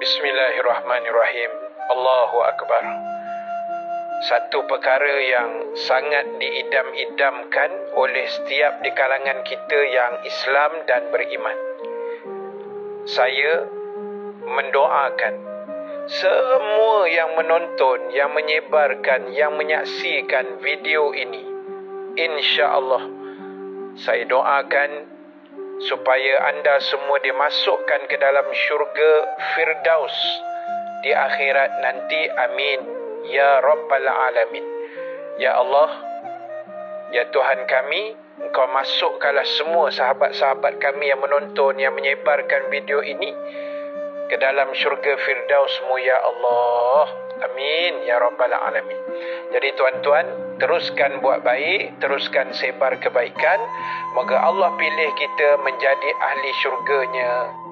Bismillahirrahmanirrahim. Allahu Akbar. Satu perkara yang sangat diidam-idamkan oleh setiap di kalangan kita yang Islam dan beriman. Saya mendoakan semua yang menonton, yang menyebarkan, yang menyaksikan video ini, insya-Allah saya doakan supaya anda semua dimasukkan ke dalam syurga Firdaus di akhirat nanti. Amin ya Rabbal Alamin. Ya Allah, ya Tuhan kami, Engkau masukkanlah semua sahabat-sahabat kami yang menonton, yang menyebarkan video ini ke dalam syurga Firdaus-Mu ya Allah. Amin ya Rabbal Alamin. Jadi tuan-tuan, teruskan buat baik, teruskan sebar kebaikan. Moga Allah pilih kita menjadi ahli syurganya.